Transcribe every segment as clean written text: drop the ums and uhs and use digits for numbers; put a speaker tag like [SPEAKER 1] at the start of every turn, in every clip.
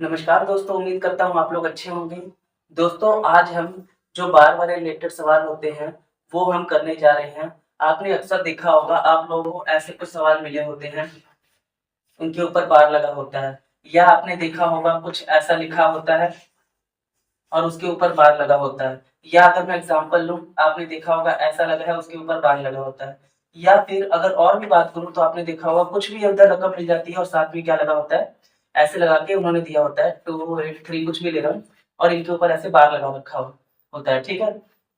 [SPEAKER 1] नमस्कार दोस्तों, उम्मीद करता हूँ आप लोग अच्छे होंगे। दोस्तों, आज हम जो बार वाले रिलेटेड सवाल होते हैं, वो हम करने जा रहे हैं। आपने अक्सर देखा होगा आप लोगों को ऐसे कुछ सवाल मिले होते हैं, उनके ऊपर बार लगा होता है। या आपने देखा होगा कुछ ऐसा लिखा होता है और उसके ऊपर बार लगा होता है। या अगर मैं एग्ज़ाम्पल लूँ, आपने देखा होगा ऐसा लगा है उसके ऊपर बार लगा होता है। या फिर अगर और भी बात करूँ तो आपने देखा होगा कुछ भी उधर रकम मिल जाती है और साथ में क्या लगा होता है, ऐसे लगा के उन्होंने दिया होता है 283 कुछ भी ले रहा हूँ और इनके ऊपर ऐसे बार लगा रखा होता है, ठीक है?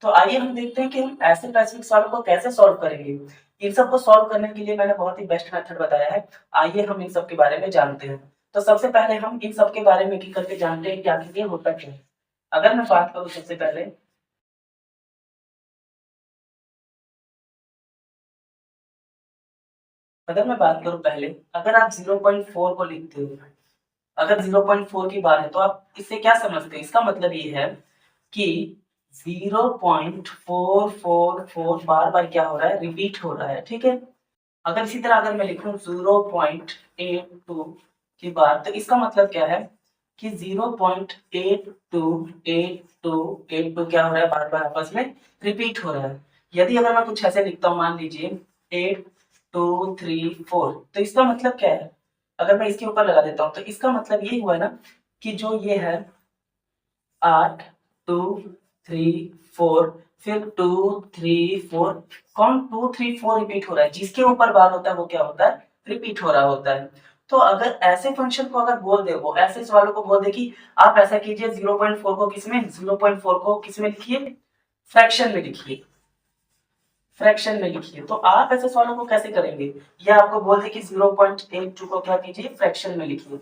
[SPEAKER 1] तो आइए हम देखते हैं कि हम ऐसे पैसिफिक सवालों को कैसे सॉल्व करेंगे। इन सबको सॉल्व करने के लिए मैंने बहुत ही बेस्ट मेथड बताया है। आइए हम इन सब के बारे में जानते हैं। तो सबसे पहले हम इन सब के बारे में एक-एक करके जानते हैं कि आखिर ये होता क्या है। अगर मैं बात करूँ सबसे पहले अगर मैं बात करूँ पहले, अगर आप 0.4 को लिखते हो, अगर 0.4 की बार है तो आप इससे क्या समझते हैं? इसका मतलब ये है कि 0.444 बार-बार क्या हो रहा है? रिपीट हो रहा है, ठीक है? अगर इसी तरह अगर मैं लिखूँ 0.82 की बार तो इसका मतलब क्या है कि 0.828282 क्या हो रहा है? बार-बार आपस में रिपीट हो रहा है। यदि अगर मैं कुछ ऐसे लिखता हूँ, मान लीजिए 8234 तो इसका मतलब क्या है? अगर मैं इसके ऊपर लगा देता हूँ तो इसका मतलब ये हुआ ना कि जो ये है 8 2 3 4 फिर 2 3 4 कौन 2 3 4 रिपीट हो रहा है, जिसके ऊपर बार होता है वो क्या होता है? रिपीट हो रहा होता है। तो अगर ऐसे फंक्शन को अगर बोल दे, वो ऐसे सवालों को बोल दे कि आप ऐसा कीजिए 0.4 को किसमें 0.4 को किसमें लिखिए, फ्रैक्शन में लिखिए, फ्रैक्शन में लिखिए। तो आप ऐसे सवालों को कैसे करेंगे? या आपको बोल दे कि 0.82 को क्या कीजिए, फ्रैक्शन में लिखिए।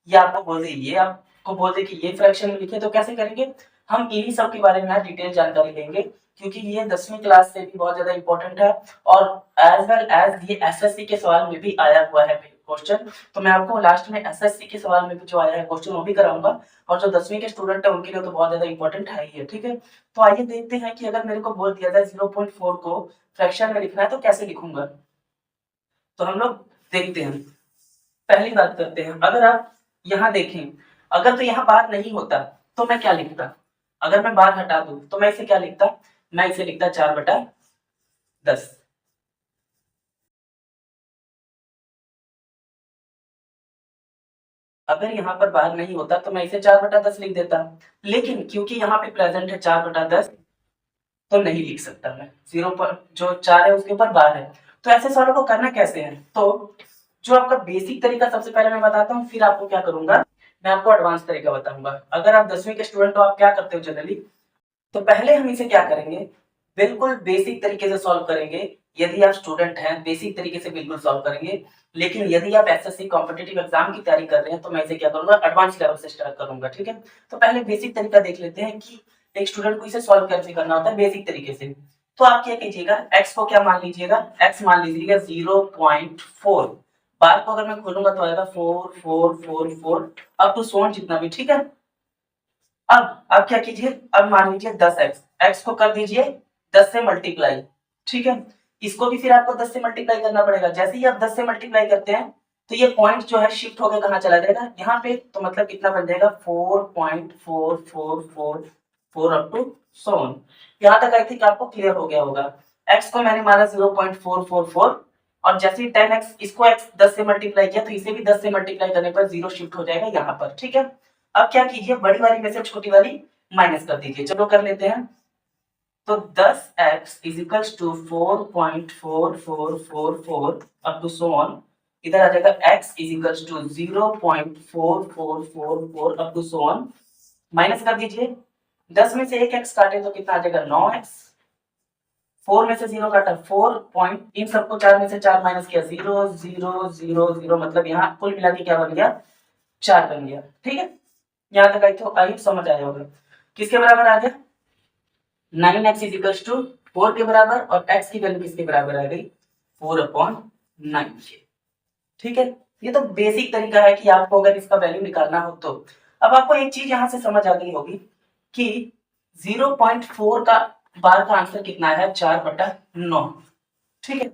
[SPEAKER 1] या आपको बोल दे, ये आपको बोल दे कि ये फ्रैक्शन में लिखिए, तो कैसे करेंगे? हम इन्हीं सब के बारे में आज डिटेल जानकारी लेंगे, क्योंकि ये 10वीं क्लास से भी बहुत ज़्यादा इम्पोर्टेंट है और एज़ वेल एज़ ये एसएससी के सवाल में भी आया हुआ है क्वेश्चन। तो मैं आपको लास्ट में एसएससी के सवाल में भी जो आया है क्वेश्चन वो भी कराऊँगा और जो 10वीं के स्टूडेंट है उनके लिए तो बहुत ज़्यादा इम्पोर्टेंट है ही है, ठीक है? तो आइए देखते हैं कि अगर मेरे को बोल दिया जाए 0.4 को फ्रैक्शन में लिखना है तो कैसे लिखूँगा? तो हम लोग देखते हैं। पहली बात करते हैं, अगर आप यहाँ देखें, अगर तो यहाँ बार नहीं होता तो मैं क्या लिखता? अगर मैं बार हटा दूँ तो मैं इसे क्या लिखता? मैं इसे लिखता 4/10। अगर यहाँ पर बार नहीं होता तो मैं इसे 4/10 लिख देता। लेकिन क्योंकि यहाँ पे प्रेज़ेंट है 4/10 तो नहीं लिख सकता मैं। 0 पर जो 4 है उसके ऊपर बार है। तो ऐसे सवालों को करना कैसे है? तो जो आपका बेसिक तरीका सबसे पहले मैं बताता हूँ, फिर आपको क्या करूँगा, मैं आपको एडवांस तरीका बताऊँगा। अगर आप 10वीं के स्टूडेंट हो, आप क्या करते हो जनरली? तो पहले हम इसे क्या करेंगे, बिल्कुल बेसिक तरीके से सॉल्व करेंगे। यदि आप स्टूडेंट हैं, बेसिक तरीके से बिल्कुल सॉल्व करेंगे। लेकिन यदि आप एसएससी कॉम्पिटिटिव एग्जाम की तैयारी कर रहे हैं, तो मैं इसे क्या करूँगा, एडवांस लेवल से स्टार्ट करूँगा, ठीक है? तो पहले बेसिक तरीका देख लेते हैं कि एक स्टूडेंट को इसे सॉल्व कैसे करना होता है बेसिक तरीके से। तो आप क्या कीजिएगा, x को क्या मान लीजिएगा, x मान लीजिएगा 0.4। बार को अगर मैं खोलूँगा तो आएगा 4 4 4 4 अप टू सो ऑन जितना भी, ठीक है? अब क्या कीजिए, अब मान लीजिए 10x, x को कर दीजिए 10 से मल्टीप्लाई, ठीक है? इसको भी फिर आपको 10 से मल्टीप्लाई करना पड़ेगा। जैसे ही आप 10 से मल्टीप्लाई करते हैं तो ये पॉइंट जो है शिफ्ट होकर कहाँ चला जाएगा, यहाँ पे। तो मतलब कितना बन जाएगा 4.4444 अप टू सो ऑन। यहाँ तक आई थिंक आपको क्लियर हो गया होगा। x को मैंने माना 0.444 और जैसे ही 10x इसको x 10 से मल्टीप्लाई किया तो इसे भी 10 से मल्टीप्लाई करने पर 0 शिफ्ट हो जाएगा यहाँ पर, ठीक है? अब क्या कीजिए, बड़ी वाली में से छोटी वाली माइनस कर दीजिए। चलो कर लेते हैं। तो 10x is equals to 4.4444 up to so on. इधर आ जाएगा x is equals to 0.4444 up to so on. Minus कर दीजिए। 10 में से एक x काटे तो कितना आ जाएगा 9x। 4 में से 0 काटा 4 पॉइंट, इन सबको 4 में से 4 माइनस किया 0 0 0 0, मतलब यहाँ कुल मिला के क्या बन गया, 4 बन गया, ठीक है? यहाँ तक आई तो आई समझ आया होगा। किसके बराबर आ गया, 9x इज इक्वल्स टू 4 के बराबर, और x की वैल्यू किसके बराबर आ गई, 4/9 के, ठीक है? ये तो बेसिक तरीका है कि आपको अगर इसका वैल्यू निकालना हो तो। अब आपको एक चीज यहाँ से समझ आ गई होगी कि 0.4 का बार का आंसर कितना है, 4/9, ठीक है?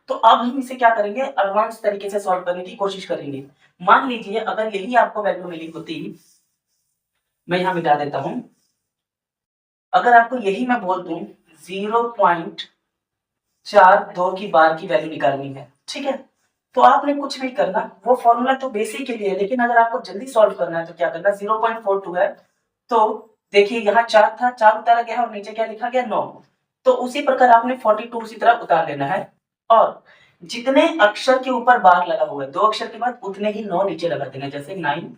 [SPEAKER 1] तो अब हम इसे क्या करेंगे, एडवांस तरीके से सॉल्व करने की कोशिश करेंगे। मान लीजिए अगर यही आपको वैल्यू मिली होती, मैं यहाँ मिटा देता हूँ, अगर आपको यही मैं बोल दूं 0.42 की बार की वैल्यू निकालनी है, ठीक है, तो आपने कुछ नहीं करना, वो फॉर्मूला तो बेसिक के लिए है, लेकिन अगर आपको जल्दी सॉल्व करना है तो क्या करना, 0.42 है, तो देखिए यहाँ 4 था, 4 उतारा गया और नीचे क्या लिखा गया 9, तो उसी प्रकार आपने 42 उसी तरह उतार लेना है, और जितने अक्षर के ऊपर बार लगा हुआ है, 2 अक्षर के बाद उतने ही 9 नीचे लगा देना, जैसे 9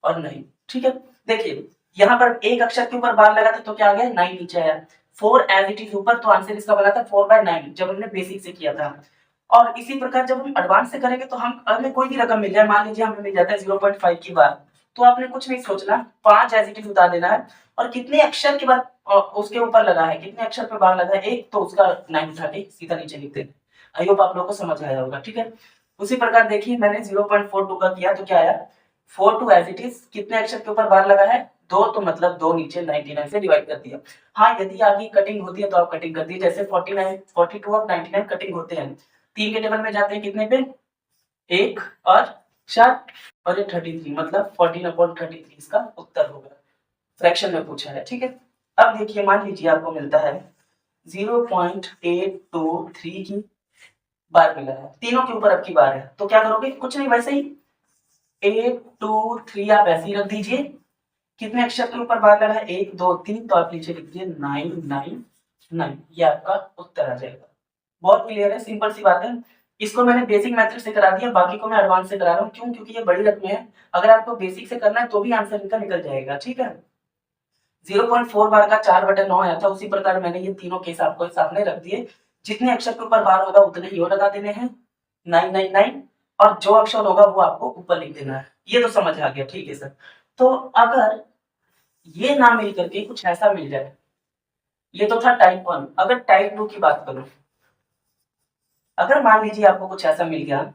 [SPEAKER 1] और 9, ठीक है। देखिए यहाँ पर एक अक्षर के ऊपर बार लगा था तो क्या आ गया 9 नीचे आया, 4 एज इट इज ऊपर, तो आंसर इसका बना था 4/9 जब हमने बेसिक से किया था। और इसी प्रकार जब हम एडवांस से करेंगे तो हम हमें कोई भी रकम मिल जाए, मान लीजिए हमें मिल जाता है 0.5 की बार, तो आपने कुछ नहीं सोचना, 5 एज इट इज उतार देना है, और कितने अक्षर के बाद उसके ऊपर लगा है, कितने अक्षर पे बार लगा है एक, तो उसका 9 उठा के सीधा नीचे लिख देना। आई होप आप लोगों को समझ आया होगा, ठीक है। उसी प्रकार देखिए मैंने 0.42 का किया तो क्या आया, 42 एज इट इज, कितने अक्षर के ऊपर बार लगा है 2, तो मतलब 2 नीचे 99 से डिवाइड कर दिया। हाँ यदि आपकी कटिंग होती है तो आप कटिंग कर दीजिए, जैसे 49 42 और 99 कटिंग होते हैं, 3 के टेबल में जाते हैं कितने पे, 1 और 4, और ये 33, मतलब 14/33 इसका उत्तर होगा, फ्रैक्शन में पूछा है, ठीक है। अब देखिए मान लीजिए आपको मिलता है 0.823 की बार मिला है, तीनों के ऊपर अब की बार है, तो क्या करोगे, कुछ नहीं वैसे ही 823 आप ऐसे ही रख दीजिए, कितने अक्षर के ऊपर बार लगा है 1 2 3, तो आप नीचे लिख दीजिए 999, ये आपका उत्तर आ जाएगा। बहुत क्लियर है, सिंपल सी बात है। इसको मैंने बेसिक मेथड से करा दिया, बाकी को मैं एडवांस से करा रहा हूँ, क्यों, क्योंकि ये बड़ी रकमें हैं, अगर आपको बेसिक से करना है तो भी आंसर इनका निकल जाएगा, ठीक है। 0.4 बार का 4/9 आया था, उसी प्रकार मैंने ये तीनों केस आपको सामने रख दिए, जितने अक्षर के ऊपर बार होगा उतने ही लगा देने हैं 999, और जो अक्षर होगा वो आपको ऊपर लिख देना है, ये तो समझ आ गया, ठीक है सर। तो अगर ये ना मिल करके कुछ ऐसा मिल जाए, ये तो था टाइप 1, अगर टाइप 2 की बात करूं, अगर मान लीजिए आपको कुछ ऐसा मिल गया,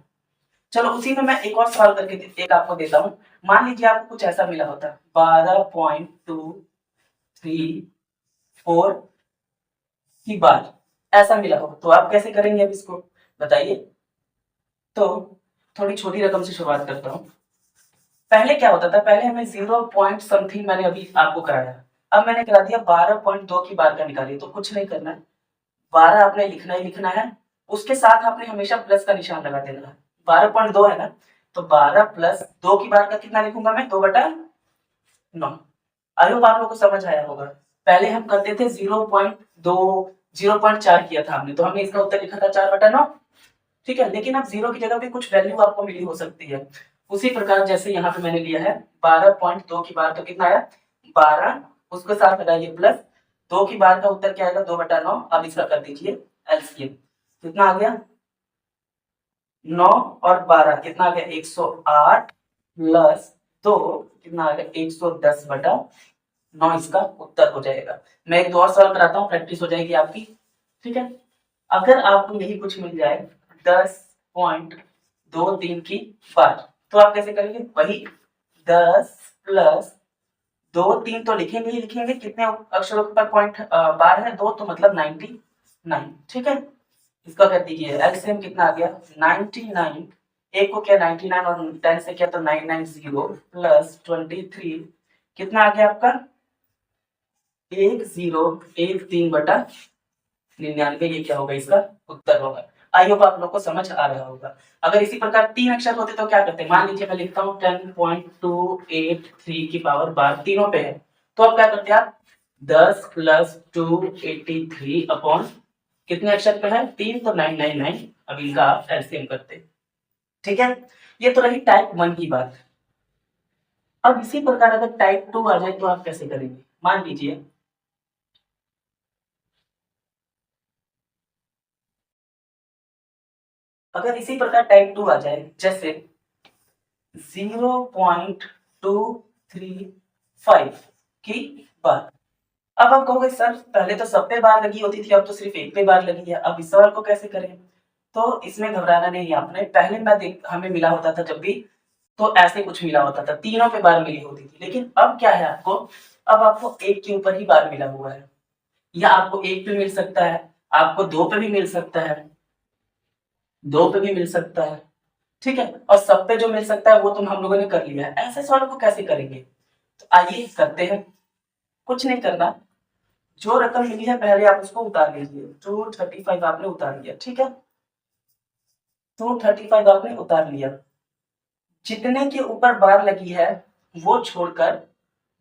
[SPEAKER 1] चलो उसी में मैं एक और सवाल करके एक आपको देता हूं, मान लीजिए आपको कुछ ऐसा मिला होता 12.234 की बार, ऐसा मिला हो तो आप कैसे करेंगे, अब इसको बताइए। तो थोड़ी छोटी रकम से शुरुआत करता हूँ। पहले क्या होता था, पहले हमें 0 पॉइंट समथिंग मैंने अभी आपको कराया, अब मैंने करा दिया 12.2 की बार का निकालिए, तो कुछ नहीं करना है, 12 आपने लिखना ही लिखना है, उसके साथ आपने हमेशा प्लस का निशान लगा देना है, 12.2 है ना, तो 12 प्लस 2 की बार का कितना लिखूंगा मैं, 2/9। आई होप आप लोग को समझ आया होगा। पहले हम करते थे 0.2 0.4 किया था हमने, तो हमने इसका उत्तर लिखा था 4/9, ठीक है। लेकिन अब 0 की जगह पे कुछ वैल्यू आपको मिली हो सकती है, उसी प्रकार जैसे यहाँ पे मैंने लिया है 12.2 की बार, तो कितना आया 12, उसके साथ लगाइए प्लस 2 की बार का उत्तर क्या आएगा 2/9, अब इसका कर दीजिए एलसीएम, कितना आ गया 9 और 12 कितना आ गया 108 प्लस 2 कितना आ गया 110/9, इसका उत्तर हो जाएगा। मैं एक दो और सवाल कराता हूँ, प्रैक्टिस हो जाएगी आपकी, ठीक है। अगर आपको यही कुछ मिल जाए 10.23 की बार, तो आप कैसे करेंगे, वही 10 प्लस 2 3 तो लिखेंगे ही लिखेंगे, कितने अक्षरों पर पॉइंट बार है 2, तो मतलब 99, ठीक है। इसका कर दीजिए एलसीएम, कितना आ गया 99, एक को क्या 99 और 10 से क्या तो 990 प्लस 23, कितना आ गया आपका 1013/99, ये क्या होगा इसका उत्तर होगा। आई होप आप लोग को समझ आ रहा होगा। अगर इसी प्रकार 3 अक्षर होते तो क्या करते, मान लीजिए मैं लिखता हूँ 10.283 की पावर बार तीनों पे है, तो आप क्या करते आप 10 प्लस 283 अपॉन कितने अक्षर पे है 3, तो 999, अब इनका आप एलसीएम करते, ठीक है। ये तो रही टाइप 1 की बात। अब इसी प्रकार अगर टाइप 2 आ जाए तो आप कैसे करेंगे, मान लीजिए अगर इसी प्रकार टाइप 2 आ जाए, जैसे 0.235 की बार, अब आप कहोगे सर पहले तो सब पे बार लगी होती थी, अब तो सिर्फ एक पे बार लगी है, अब इस सवाल को कैसे करें। तो इसमें घबराना नहीं है आपने, पहले मैं हमें मिला होता था जब भी, तो ऐसे कुछ मिला होता था, तीनों पे बार मिली होती थी, लेकिन अब क्या है आपको, अब आपको एक के ऊपर ही बार मिला हुआ है, या आपको एक पे मिल सकता है, आपको 2 पे भी मिल सकता है, 2 पे भी मिल सकता है, ठीक है, और सब पे जो मिल सकता है वो तुम हम लोगों ने कर लिया है। ऐसे सवाल को कैसे करेंगे, तो आइए करते हैं। कुछ नहीं करना, जो रकम मिली है पहले आप उसको उतार लीजिए। 235 आपने उतार लिया, ठीक है, 235 आपने उतार लिया। जितने के ऊपर बार लगी है वो छोड़कर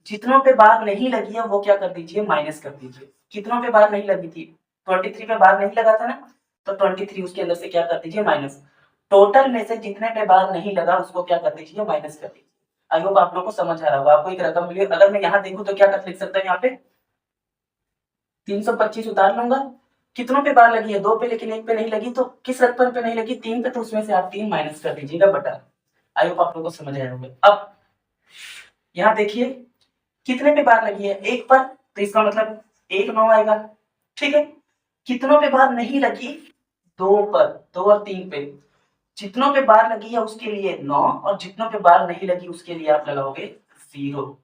[SPEAKER 1] जितनों पे बार नहीं लगी है वो क्या कर दीजिए, माइनस कर दीजिए। कितनों पे बार नहीं लगी थी, 23 पे बार नहीं लगा था ना, तो 23 उसके अंदर से क्या कर दीजिए, माइनस। टोटल में से जितने पे बार नहीं लगा उसको क्या कर दीजिए, माइनस कर दीजिए। आई होप आप लोग को समझ आ रहा होगा। आपको एक रकम मिली, अगर मैं यहाँ देखूं तो क्या कर लिख सकता है, यहाँ पे 325 उतार लूंगा। कितनों पे बार लगी है, 2 पे, लेकिन 1 पे नहीं लगी, तो किस रकम पे नहीं लगी, 3 पे, तो उसमें से आप 3 माइनस कर दीजिएगा बटा। आई होप आप लोग को समझ आया होगा। अब यहाँ देखिए कितने पे बार लगी है, 1 पर, तो इसका मतलब 1 9 आएगा, ठीक है। कितनों पे बार नहीं लगी, 2 पर, 2 और 3 पे। जितनों पे बार लगी है उसके लिए 9, और जितनों पे बार नहीं लगी उसके लिए आप लगाओगे 0।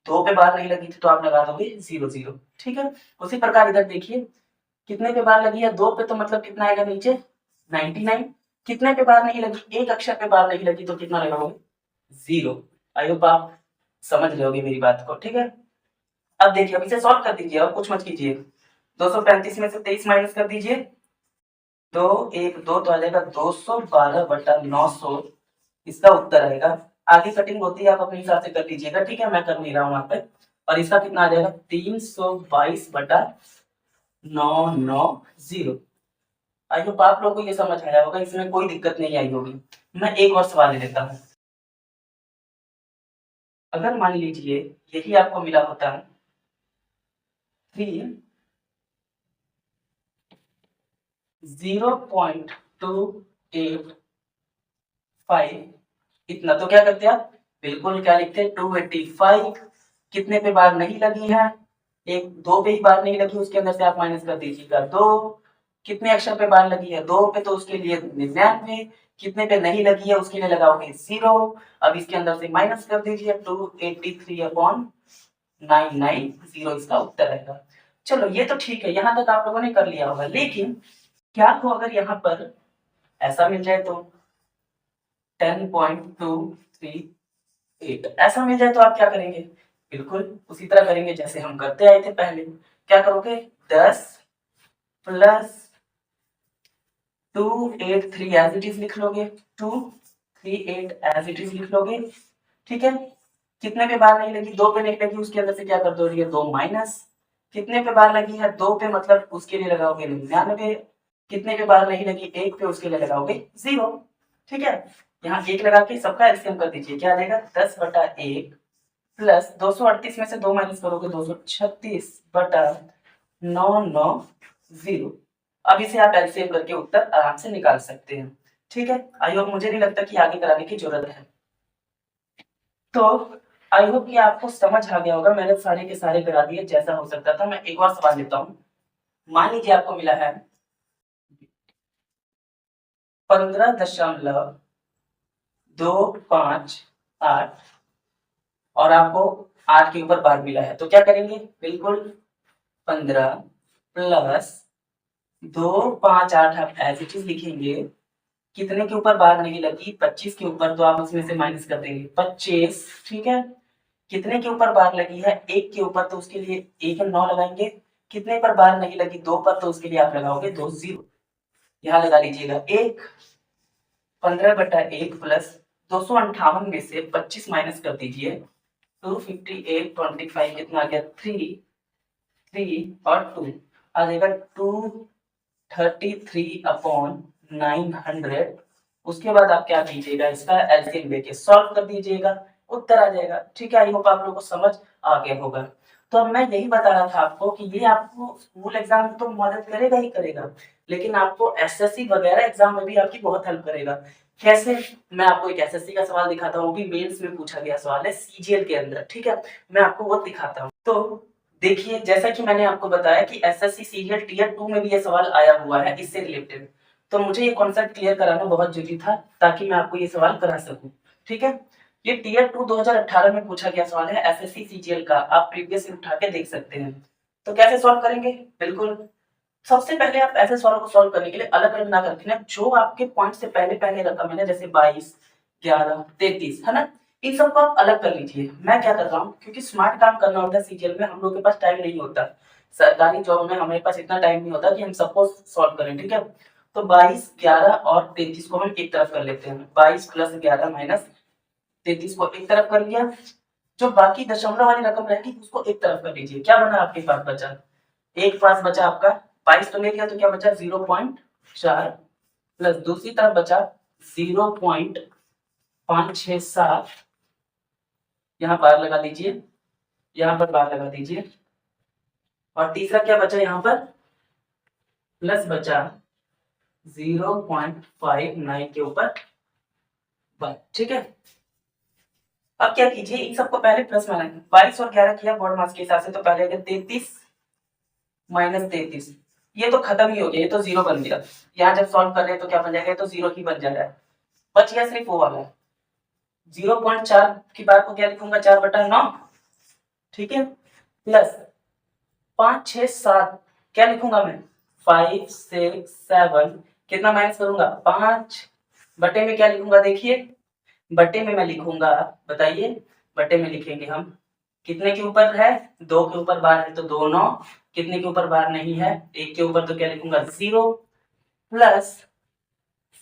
[SPEAKER 1] 2 पे बार नहीं लगी थी तो आप लगा दोगे 0 0, ठीक है। उसी प्रकार इधर देखिए कितने पे बार लगी है, 2 पे, तो मतलब कितना आएगा नीचे 99। कितने पे बार नहीं लगी, एक अक्षर पे बार नहीं लगी, तो कितना लगाओगे 0। आई होप आप समझ रहे होगे मेरी बात को, ठीक है। अब देखिए, अब इसे सॉल्व कर दीजिए और कुछ मत कीजिए। 235 में से 23 माइनस कर दीजिए, 2 1 2, तो आ जाएगा 212/900, इसका उत्तर आएगा। आगे कटिंग होती है आप अपने हिसाब से कर लीजिएगा, ठीक है, मैं कर नहीं रहा हूँ यहाँ पे। और इसका कितना आ जाएगा, 322/990। आई होप आप लोग को ये समझ आया होगा, इसमें कोई दिक्कत नहीं आई होगी। मैं एक और सवाल ले लेता हूँ। अगर मान लीजिए यही आपको मिला होता है 0.285, इतना, तो क्या करते आप, बिल्कुल क्या लिखते हैं, 285। कितने पे बार नहीं लगी है, एक 2 पे ही बार नहीं लगी, उसके अंदर से आप माइनस कर दीजिएगा 2। कितने अक्षर पे बार लगी है, 2 पे, तो उसके लिए 99। कितने पे नहीं लगी है उसके लिए लगाओगे 0। अब इसके अंदर से माइनस कर दीजिए, 283/990, इसका उत्तर आएगा। चलो ये तो ठीक है, यहाँ तक आप लोगों ने कर लिया होगा। लेकिन क्या हो अगर यहाँ पर ऐसा मिल जाए, तो 10.238 ऐसा मिल जाए, तो आप क्या करेंगे, बिल्कुल उसी तरह करेंगे जैसे हम करते आए थे पहले। क्या करोगे, 10 प्लस 283 एज इट इज लिख लोगे, 238 एज इट इज लिख लोगे, ठीक है। कितने पे बार नहीं लगी, 2 पे नहीं लगी, उसके अंदर से क्या कर दोगे, 2 माइनस। कितने पे बार लगी है, 2 पे, मतलब उसके लिए लगाओगे 99। कितने पे बार नहीं लगी, 1 पे, उसके लिए लगाओगे 0, ठीक है। यहाँ 1 लगा के सबका एलसीएम कर दीजिए, क्या आ जाएगा, 10/1 प्लस 238 में से 2 माइनस करोगे, 236/990। अब इसे आप एलसीएम करके उत्तर आराम से निकाल सकते हैं, ठीक है। आई होप, मुझे नहीं लगता कि आगे कराने की जरूरत है। तो आई होप कि आपको समझ आ गया होगा, मैंने सारे के सारे करा दिए जैसा हो सकता था। मैं एक और सवाल लेता हूँ। मान लीजिए आपको मिला है 15.258 और आपको 8 के ऊपर बार मिला है, तो क्या करेंगे, बिल्कुल 15 प्लस 258 आप एज इट इज लिखेंगे। कितने के ऊपर बार नहीं लगी, 25 के ऊपर, तो आप उसमें से माइनस कर देंगे 25, ठीक है। कितने के ऊपर बार लगी है, 1 के ऊपर, तो उसके लिए 1 9 लगाएंगे। कितने पर बार नहीं लगी, 2 पर, तो उसके लिए आप लगाओगे 2 0, यहाँ लगा लीजिएगा 1। 15/1 प्लस 258 में से 25 माइनस कर दीजिए, 258 कितना आ गया, 3 और 2 आ जाएगा 233/900। उसके बाद आप क्या कीजिएगा, इसका एलसीएम लेके सॉल्व कर दीजिएगा, उत्तर आ जाएगा, ठीक है। आई होप आप लोगों को समझ आ गया होगा। तो अब मैं यही बता रहा था आपको कि ये आपको स्कूल एग्जाम में तो मदद करेगा ही करेगा, लेकिन आपको एसएससी वगैरह एग्जाम में भी आपकी बहुत हेल्प करेगा। कैसे, मैं आपको एक एसएससी का सवाल दिखाता हूँ, भी मेंस में पूछा गया सवाल है सीजीएल के अंदर, ठीक है। मैं आपको वो दिखाता हूँ। तो देखिए, जैसा कि मैंने आपको बताया कि एसएससी सीजीएल टीयर 2 में भी ये सवाल आया हुआ है इससे रिलेटेड, तो मुझे ये कॉन्सेप्ट क्लियर कराना बहुत जरूरी था ताकि मैं आपको ये सवाल करा सकूं, ठीक है। ये टीयर 2 2018 में पूछा गया सवाल है एसएससी सीजीएल का, आप प्रीवियस उठा के देख सकते हैं। तो कैसे सॉल्व करेंगे, बिल्कुल सबसे पहले आप ऐसे सवालों को सॉल्व करने के लिए अलग अलग ना करके ना, जो आपके पॉइंट से पहले पहले रकम है ना, जैसे 22, 11, 33 है ना, इन सबको आप अलग कर लीजिए। मैं क्या कर रहा हूँ, क्योंकि स्मार्ट काम करना होता है सीजीएल में, हम लोग के पास टाइम नहीं होता। सरकारी जॉब में हमारे पास इतना टाइम नहीं होता कि हम सबको सॉल्व करें, ठीक है। तो 22, 11 और 33 को हम एक तरफ कर लेते हैं। 22 प्लस 11 माइनस 33 को एक तरफ कर लिया। जो बाकी दशमलव वाली रकम रहेगी उसको एक तरफ कर लीजिए। क्या बना आपके पास बचा, एक पास बचा आपका 22 तो ले लिया, तो क्या बचा 0.4 प्लस दूसरी तरफ बचा 0.567, यहाँ बार लगा दीजिए, यहाँ पर बार लगा दीजिए। और तीसरा क्या बचा यहाँ पर, प्लस बचा 0.59 के ऊपर 1, ठीक है। अब क्या कीजिए, इन सबको पहले प्लस बनाएंगे। 22 और 11 किया बोर्ड मास के हिसाब से, तो पहले अगर 33 माइनस 33, ये तो खत्म ही हो गया, ये तो 0 बन गया। यहाँ जब सॉल्व कर रहे हैं तो क्या बन जाएगा, तो 0 ही बन जाएगा। बच गया सिर्फ वो वाला 0.4 की बार को क्या लिखूंगा, 4/9, ठीक है, प्लस 5, 6, 7 क्या लिखूंगा मैं, 5, 6, 7, कितना माइनस करूंगा, 5 बटे में क्या लिखूंगा, देखिए बटे में मैं लिखूंगा, बताइए बटे में लिखेंगे हम, कितने के ऊपर है, 2 के ऊपर बार है तो 2, 9, कितने के ऊपर बार नहीं है, 1 के ऊपर, तो क्या लिखूंगा 0, प्लस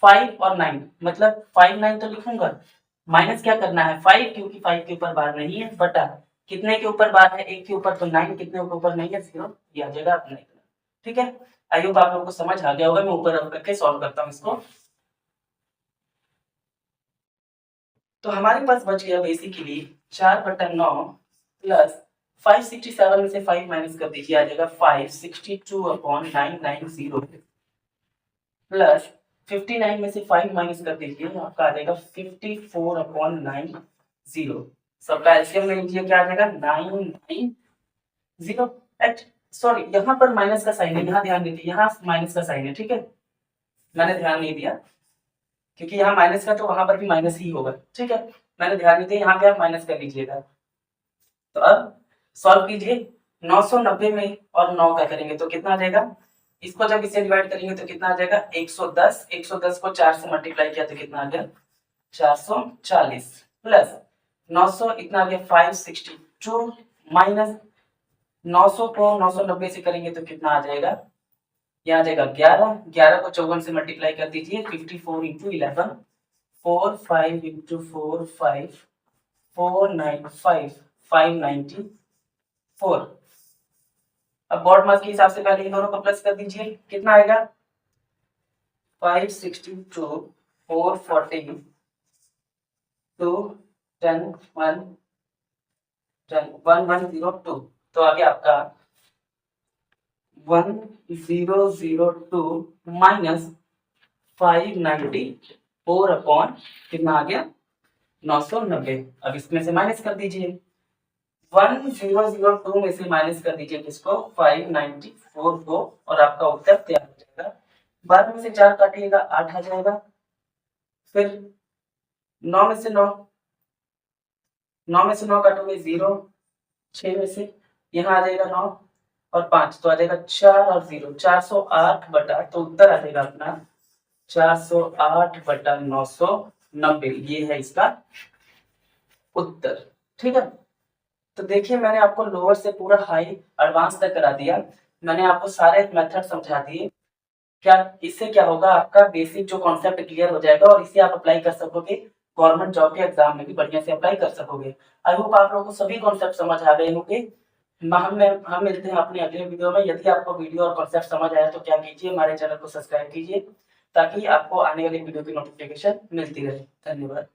[SPEAKER 1] 5 और 9, मतलब 5, 9 तो लिखूंगा, माइनस क्या करना है 5, क्योंकि 5 के ऊपर बार नहीं है, बटा कितने के ऊपर बार है, 1 के ऊपर, तो 9, कितने के ऊपर नहीं है, 0, ये आ जाएगा अपने, ठीक है। आई होप आप लोगों को समझ आ गया होगा। मैं ऊपर रख करके सॉल्व करता हूँ इसको। तो हमारे पास बच गया बेसिकली 4/9 प्लस 567 में से 5 माइनस कर दीजिए, आ जाएगा 562/990 प्लस 59 में से 5 माइनस कर दीजिए, आपका आ जाएगा 54/990। सबका एलसीएम में लीजिए, क्या आ जाएगा 990। सॉरी, यहाँ पर माइनस का साइन है, यहाँ ध्यान दीजिए, यहाँ माइनस का साइन है, ठीक है, मैंने ध्यान नहीं दिया, क्योंकि यहाँ माइनस का तो वहां पर भी माइनस ही होगा, ठीक है, मैंने ध्यान नहीं दिया, यहाँ पे आप माइनस कर लीजिएगा। तो अब सॉल्व कीजिए, 990 में और 9 का करेंगे तो कितना आ जाएगा, इसको जब इसे डिवाइड करेंगे तो कितना आ जाएगा 110, 110 को 4 से मल्टीप्लाई किया तो कितना आ गया 440, प्लस 900 इतना आ गया 562, माइनस 900 को 990 से करेंगे तो कितना आ जाएगा, यहाँ आ जाएगा 11, 11 को 54 से मल्टीप्लाई कर दीजिए, 54 इंटू 11, 4, 5 इंटू 4, 5, 495, 594। अब बोर्ड मास के हिसाब से पहले इन दोनों को प्लस कर दीजिए, कितना आएगा 562, 440, 2, 10, 1, 10, 1102, तो आगे आपका 1002 माइनस 594 कितना आ गया 990। अब इसमें से माइनस कर दीजिए, 1002 में से माइनस कर दीजिए किसको 594 को, और आपका उत्तर तैयार हो जाएगा। 12 में से 4 काटिएगा 8 आ जाएगा, फिर 9 में से 9 काटोगे 0, 6 में से यहाँ आ जाएगा 9 और 5, तो आ जाएगा 4 और 0, 408 बटा, तो उत्तर आ जाएगा अपना 408/990, ये है इसका उत्तर, ठीक है। तो देखिए मैंने आपको लोअर से पूरा हाई एडवांस तक करा दिया, मैंने आपको सारे मेथड समझा दिए। क्या इससे क्या होगा, आपका बेसिक जो कॉन्सेप्ट क्लियर हो जाएगा और इसे आप अप्लाई कर सकोगे गवर्नमेंट जॉब के एग्जाम में भी बढ़िया से अप्लाई कर सकोगे। आई होप आप लोगों को सभी कॉन्सेप्ट समझ आ गए होंगे। हम मिलते हैं अपने अगले वीडियो में। यदि आपको वीडियो और कॉन्सेप्ट समझ आया तो क्या कीजिए, हमारे चैनल को सब्सक्राइब कीजिए ताकि आपको आने वाली वीडियो की नोटिफिकेशन मिलती रहे। धन्यवाद।